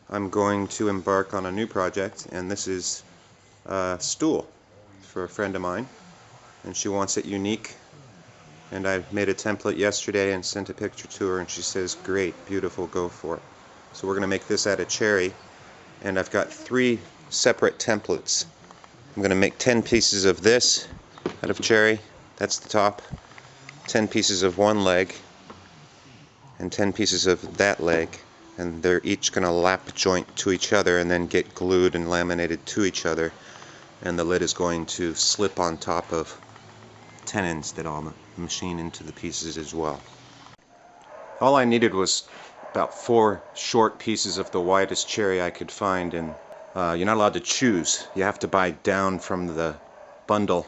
I'm going to embark on a new project, and this is a stool for a friend of mine, and she wants it unique. And I made a template yesterday and sent a picture to her, and she says, great, beautiful, go for it. So we're going to make this out of cherry, and I've got 3 separate templates. I'm going to make 10 pieces of this out of cherry, that's the top, 10 pieces of one leg, and 10 pieces of that leg, and they're each going to lap joint to each other and then get glued and laminated to each other, and the lid is going to slip on top of tenons that I'll machine into the pieces as well. All I needed was about 4 short pieces of the widest cherry I could find, and you're not allowed to choose. You have to buy down from the bundle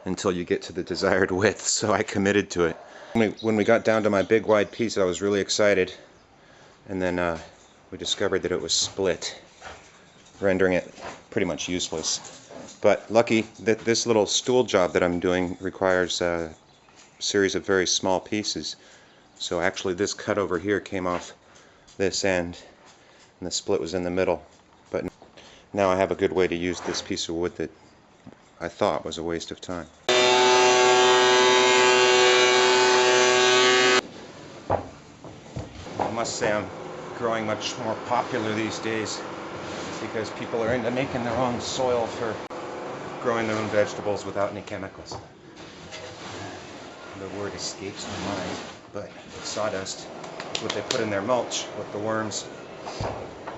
until you get to the desired width, so I committed to it. When we got down to my big wide piece, I was really excited, and then we discovered that it was split, rendering it pretty much useless. But lucky that this little stool job that I'm doing requires a series of very small pieces. So actually this cut over here came off this end, and the split was in the middle. But now I have a good way to use this piece of wood that I thought was a waste of time. I must say I'm growing much more popular these days because people are into making their own soil for growing their own vegetables without any chemicals. The word escapes my mind, but sawdust, what they put in their mulch with the worms,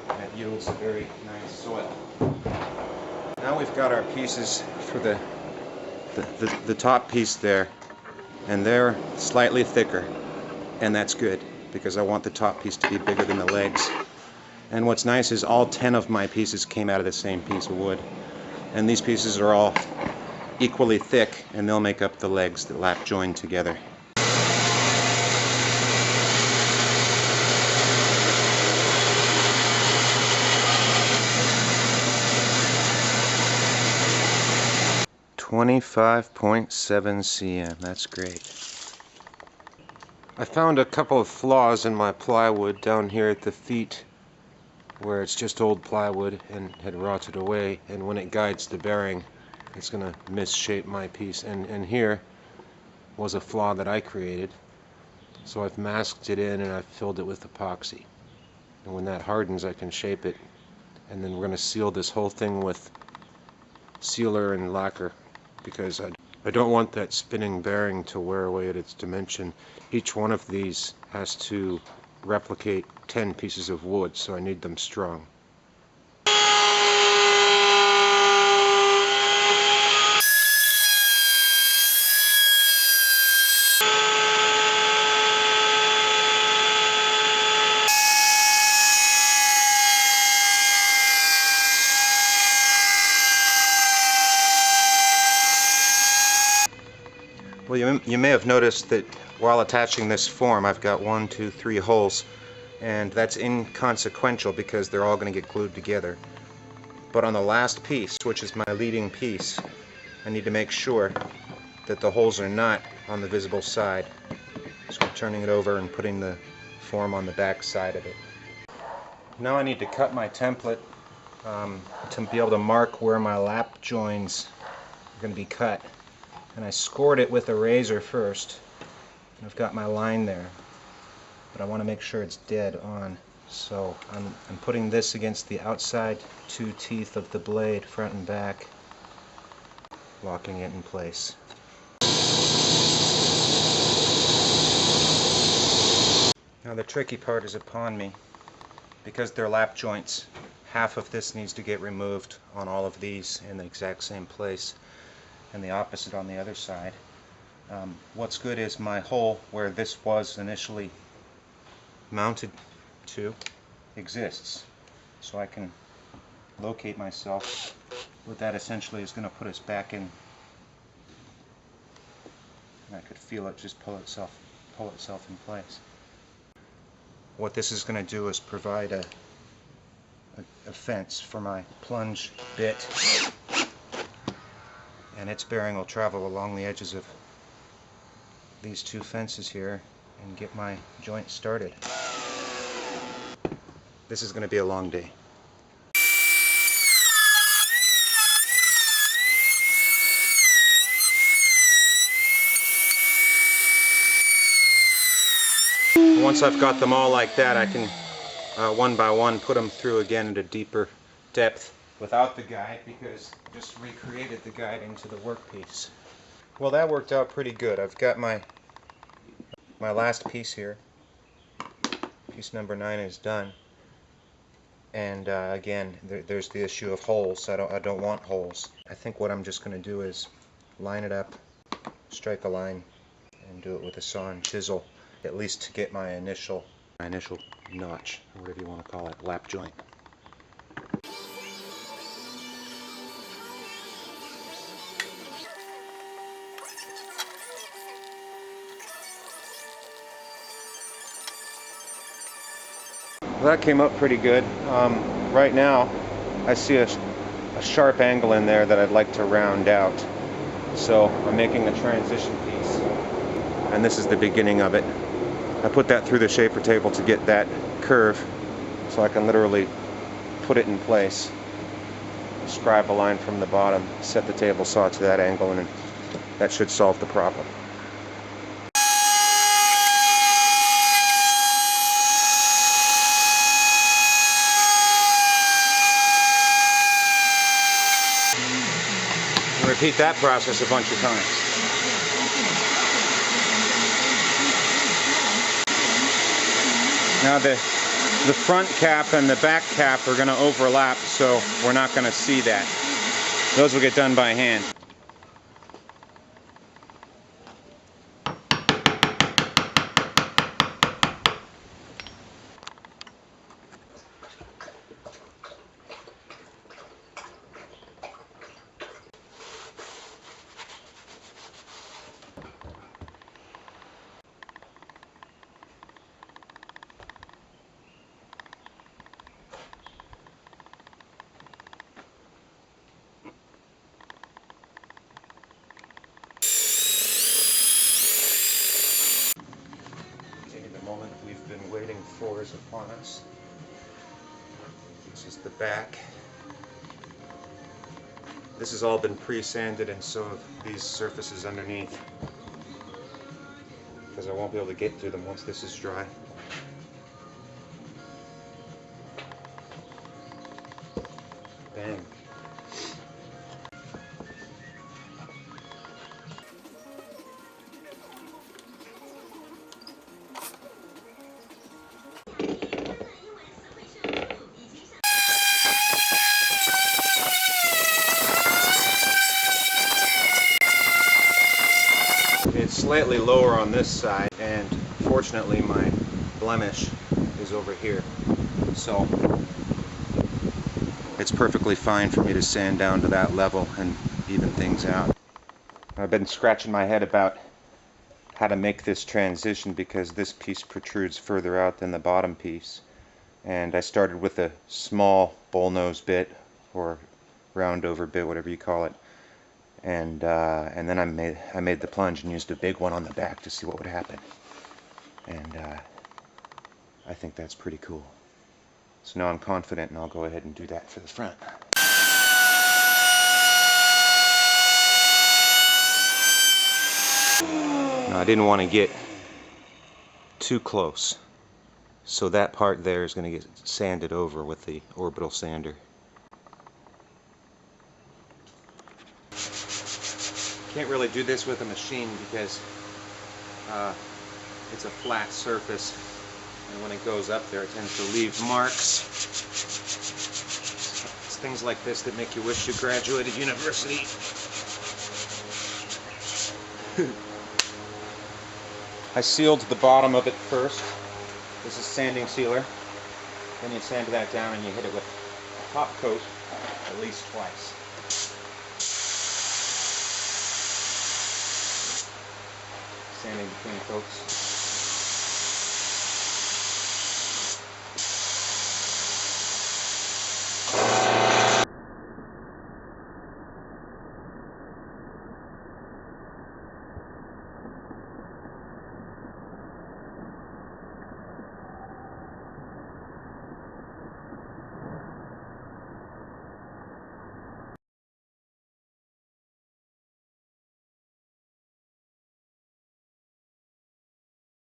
and it yields a very nice soil. Now we've got our pieces for the top piece there, and they're slightly thicker, and that's good because I want the top piece to be bigger than the legs. And what's nice is all 10 of my pieces came out of the same piece of wood, and these pieces are all equally thick, and they'll make up the legs that lap join together. .7 cm, that's great. I found a couple of flaws in my plywood down here at the feet where it's just old plywood and had rotted away, and when it guides the bearing it's going to misshape my piece, and here was a flaw that I created, so I've masked it in and I've filled it with epoxy, and when that hardens I can shape it, and then we're going to seal this whole thing with sealer and lacquer because I don't want that spinning bearing to wear away at its dimension. Each one of these has to replicate 10 pieces of wood, so I need them strong. Well, you may have noticed that while attaching this form I've got 1, 2, 3 holes, and that's inconsequential because they're all going to get glued together. But on the last piece, which is my leading piece, I need to make sure that the holes are not on the visible side. So I'm turning it over and putting the form on the back side of it. Now I need to cut my template to be able to mark where my lap joins are going to be cut. And I scored it with a razor first, and I've got my line there, but I want to make sure it's dead on, so I'm putting this against the outside 2 teeth of the blade, front and back, locking it in place. Now the tricky part is upon me. Because they're lap joints, half of this needs to get removed on all of these in the exact same place, and the opposite on the other side. What's good is my hole where this was initially mounted to exists, so I can locate myself. What that essentially is going to put us back in, and I could feel it just pull itself in place. What this is going to do is provide a fence for my plunge bit, and its bearing will travel along the edges of these 2 fences here and get my joint started. This is going to be a long day. Once I've got them all like that, I can one by one put them through again at a deeper depth without the guide, because I just recreated the guide into the workpiece. Well, that worked out pretty good. I've got my last piece here. Piece number 9 is done. And again, there's the issue of holes. I don't want holes. I think what I'm just going to do is line it up, strike a line, and do it with a saw and chisel, at least to get my initial notch, or whatever you want to call it, lap joint. Well, that came up pretty good. Right now I see a sharp angle in there that I'd like to round out. So I'm making a transition piece, and this is the beginning of it. I put that through the shaper table to get that curve, so I can literally put it in place, scribe a line from the bottom, set the table saw to that angle, and that should solve the problem. Repeat that process a bunch of times. Now the front cap and the back cap are going to overlap, so we're not going to see that. Those will get done by hand. Moment we've been waiting for is upon us. This is the back. This has all been pre-sanded, and so have these surfaces underneath, because I won't be able to get through them once this is dry. Bang. It's slightly lower on this side, and fortunately my blemish is over here, so it's perfectly fine for me to sand down to that level and even things out. I've been scratching my head about how to make this transition, because this piece protrudes further out than the bottom piece, and I started with a small bullnose bit, or round over bit, whatever you call it. And then I made the plunge and used a big one on the back to see what would happen. And I think that's pretty cool. So now I'm confident, and I'll go ahead and do that for the front. Now, I didn't want to get too close, so that part there is going to get sanded over with the orbital sander. Can't really do this with a machine because it's a flat surface, and when it goes up there it tends to leave marks. It's things like this that make you wish you graduated university. I sealed the bottom of it first. This is sanding sealer. Then you sand that down and you hit it with a top coat at least twice. Sanding between coats.